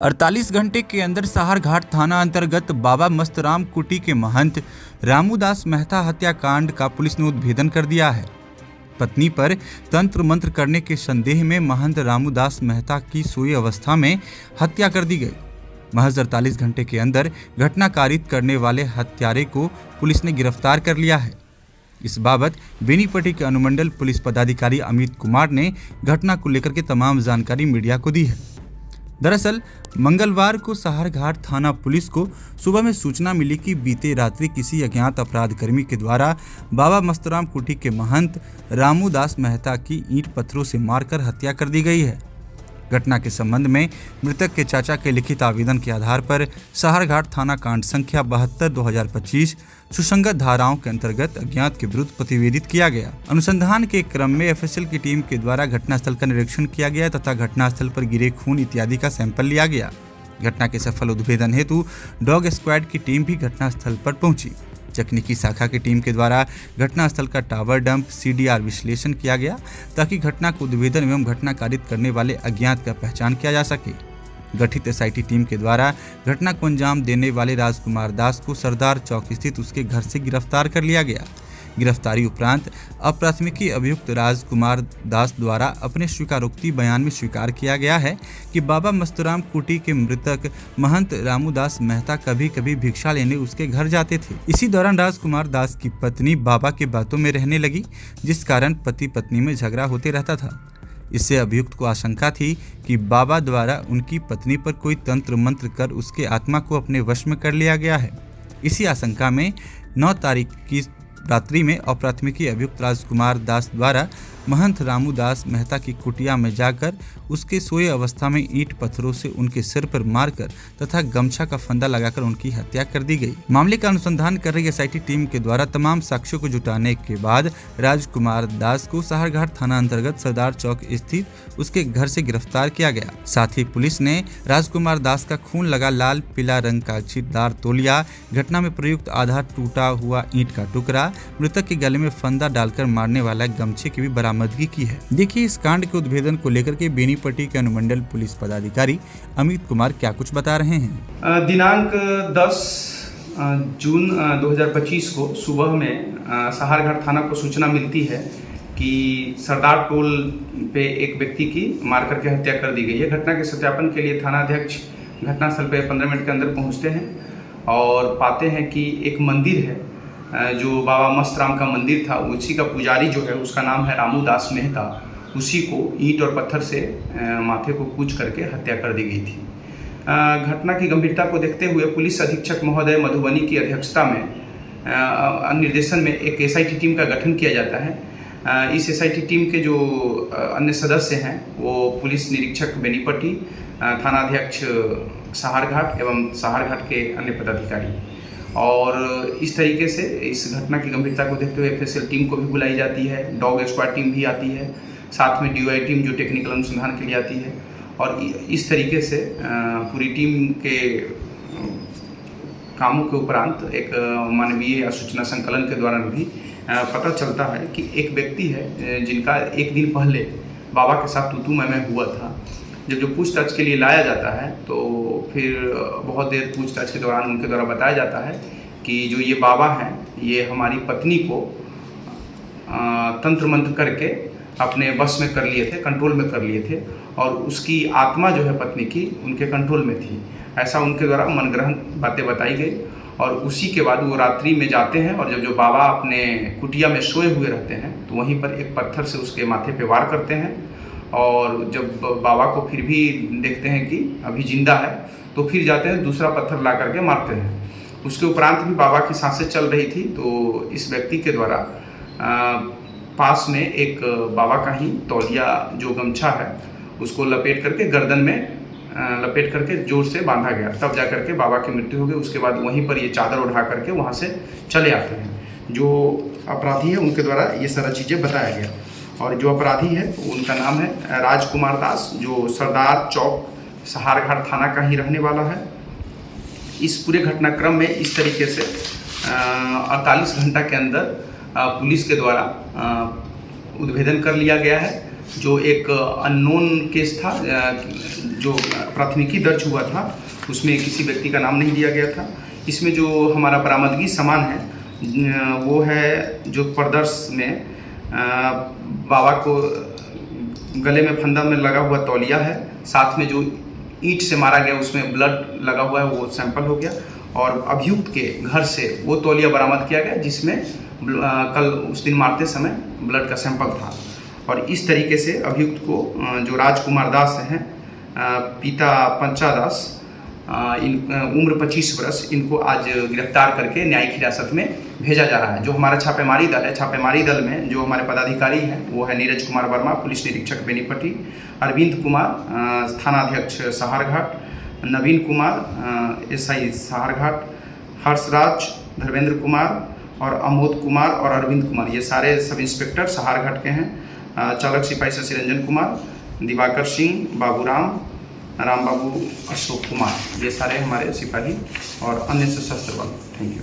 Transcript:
48 घंटे के अंदर सहारघाट थाना अंतर्गत बाबा मस्तराम कुटी के महंत रामूदास मेहता हत्याकांड का पुलिस ने उद्भेदन कर दिया है। पत्नी पर तंत्र मंत्र करने के संदेह में महंत रामूदास मेहता की सोई अवस्था में हत्या कर दी गई। महज 48 घंटे के अंदर घटना कारित करने वाले हत्यारे को पुलिस ने गिरफ्तार कर लिया है। इस बाबत बेनीपट्टी के अनुमंडल पुलिस पदाधिकारी अमित कुमार ने घटना को लेकर के तमाम जानकारी मीडिया को दी है। दरअसल मंगलवार को सहारघाट थाना पुलिस को सुबह में सूचना मिली कि बीते रात्रि किसी अज्ञात अपराधकर्मी के द्वारा बाबा मस्तराम कुटी के महंत रामूदास मेहता की ईंट पत्थरों से मारकर हत्या कर दी गई है। घटना के संबंध में मृतक के चाचा के लिखित आवेदन के आधार पर सहारघाट थाना कांड संख्या 72/2025 सुसंगत धाराओं के अंतर्गत अज्ञात के विरुद्ध प्रतिवेदित किया गया। अनुसंधान के क्रम में एफएसएल की टीम के द्वारा घटनास्थल का निरीक्षण किया गया तथा घटनास्थल पर गिरे खून इत्यादि का सैंपल लिया गया। घटना के सफल उद्भेदन हेतु डॉग स्क्वाड की टीम भी घटनास्थल पर पहुंची। तकनीकी शाखा की टीम के द्वारा घटनास्थल का टावर डंप सीडीआर विश्लेषण किया गया ताकि घटना को उद्भेदन एवं घटना कारित करने वाले अज्ञात का पहचान किया जा सके। गठित एसआईटी टीम के द्वारा घटना को अंजाम देने वाले राजकुमार दास को सरदार चौक स्थित उसके घर से गिरफ्तार कर लिया गया। गिरफ्तारी उपरांत अप्राथमिकी अभियुक्त राजकुमार दास द्वारा अपने स्वीकारोक्ति बयान में स्वीकार किया गया है कि बाबा मस्तराम कुटी के मृतक महंत रामूदास मेहता कभी कभी भिक्षा लेने उसके घर जाते थे। इसी दौरान राजकुमार दास की पत्नी बाबा के बातों में रहने लगी, जिस कारण पति पत्नी में झगड़ा होते रहता था। इससे अभियुक्त को आशंका थी कि बाबा द्वारा उनकी पत्नी पर कोई तंत्र मंत्र कर उसके आत्मा को अपने वश में कर लिया गया है। इसी आशंका में 9 तारीख की रात्रि में अप्राथमिकी अभियुक्त राजकुमार दास द्वारा महंत रामूदास मेहता की कुटिया में जाकर उसके सोए अवस्था में ईंट पत्थरों से उनके सिर पर मारकर तथा गमछा का फंदा लगाकर उनकी हत्या कर दी गई। मामले का अनुसंधान कर रही एसआईटी टीम के द्वारा तमाम साक्ष्यों को जुटाने के बाद राजकुमार दास को सहारघाट थाना अंतर्गत सरदार चौक स्थित उसके घर से गिरफ्तार किया गया। साथ ही पुलिस ने राजकुमार दास का खून लगा लाल पीला रंग का छींटदार तौलिया, घटना में प्रयुक्त आधा टूटा हुआ ईंट का टुकड़ा, मृतक के गले में फंदा डालकर मारने वाला गमछे की भी बरामदगी की है। देखिए इस कांड के उद्भेदन को लेकर के बेनीपट्टी के अनुमंडल पुलिस पदाधिकारी अमित कुमार क्या कुछ बता रहे हैं। दिनांक 10 जून 2025 को सुबह में सहारघाट थाना को सूचना मिलती है कि सरदार टोल पे एक व्यक्ति की मार करके हत्या कर दी गई है। घटना के सत्यापन के लिए थाना अध्यक्ष घटनास्थल पे 15 मिनट के अंदर पहुंचते हैं और पाते हैं कि एक मंदिर है जो बाबा मस्तराम का मंदिर था, उसी का पुजारी जो है उसका नाम है रामूदास मेहता, उसी को ईंट और पत्थर से माथे को कूच करके हत्या कर दी गई थी। घटना की गंभीरता को देखते हुए पुलिस अधीक्षक महोदय मधुबनी की अध्यक्षता में निर्देशन में एक एसआईटी टीम का गठन किया जाता है। इस एसआईटी टीम के जो अन्य सदस्य हैं वो पुलिस निरीक्षक बेनीपट्टी, थानाध्यक्ष सहारघाट एवं सहारघाट के अन्य पदाधिकारी, और इस तरीके से इस घटना की गंभीरता को देखते हुए एफएसएल टीम को भी बुलाई जाती है, डॉग स्क्वाड टीम भी आती है, साथ में डीवाई टीम जो टेक्निकल अनुसंधान के लिए आती है, और इस तरीके से पूरी टीम के कामों के उपरांत एक मानवीय सूचना संकलन के द्वारा भी पता चलता है कि एक व्यक्ति है जिनका एक दिन पहले बाबा के साथ तू मैं हुआ था। जब जो पूछताछ के लिए लाया जाता है तो फिर बहुत देर पूछताछ के दौरान उनके द्वारा बताया जाता है कि जो ये बाबा हैं ये हमारी पत्नी को तंत्र मंत्र करके अपने बस में कर लिए थे, कंट्रोल में कर लिए थे, और उसकी आत्मा जो है पत्नी की उनके कंट्रोल में थी। ऐसा उनके द्वारा मनगढ़ंत बातें बताई गई, और उसी के बाद वो रात्रि में जाते हैं और जब जो बाबा अपने कुटिया में सोए हुए रहते हैं तो वहीं पर एक पत्थर से उसके माथे पे वार करते हैं, और जब बाबा को फिर भी देखते हैं कि अभी जिंदा है तो फिर जाते हैं दूसरा पत्थर ला करके मारते हैं। उसके उपरांत भी बाबा की सांसें चल रही थी तो इस व्यक्ति के द्वारा पास में एक बाबा का ही तौलिया जो गमछा है उसको लपेट करके गर्दन में लपेट करके जोर से बांधा गया, तब जा करके बाबा की मृत्यु हो गई। उसके बाद वहीं पर ये चादर उठा करके वहाँ से चले आते हैं। जो अपराधी है उनके द्वारा ये सारा चीज़ें बताया गया, और जो अपराधी है उनका नाम है राजकुमार दास, जो सरदार चौक सहारघाट थाना का ही रहने वाला है। इस पूरे घटनाक्रम में इस तरीके से 48 घंटा के अंदर पुलिस के द्वारा उद्भेदन कर लिया गया है। जो एक अननोन केस था, जो प्राथमिकी दर्ज हुआ था, उसमें किसी व्यक्ति का नाम नहीं दिया गया था। इसमें जो हमारा बरामदगी सामान है वो है जो प्रदर्श में बाबा को गले में फंदा में लगा हुआ तौलिया है, साथ में जो ईंट से मारा गया उसमें ब्लड लगा हुआ है, वो सैंपल हो गया। और अभियुक्त के घर से वो तौलिया बरामद किया गया जिसमें कल उस दिन मारते समय ब्लड का सैंपल था। और इस तरीके से अभियुक्त को जो राजकुमार दास हैं, पिता पंचा दास, उम्र 25 वर्ष, इनको आज गिरफ्तार करके न्यायिक हिरासत में भेजा जा रहा है। जो हमारा छापेमारी दल है, छापेमारी दल में जो हमारे पदाधिकारी हैं वो है नीरज कुमार वर्मा, पुलिस निरीक्षक बेनीपट्टी, अरविंद कुमार, थानाध्यक्ष सहारघाट, नवीन कुमार, एसआई सहारघाट, हर्षराज, धर्मेंद्र कुमार और अमोद कुमार और अरविंद कुमार, ये सारे सब इंस्पेक्टर सहारघाट के हैं। चालक सिपाही शशि रंजन कुमार, दिवाकर सिंह, बाबूराम, राम बाबू, अशोक कुमार, ये सारे हमारे सिपाही और अन्य सशस्त्र बल। Thank you.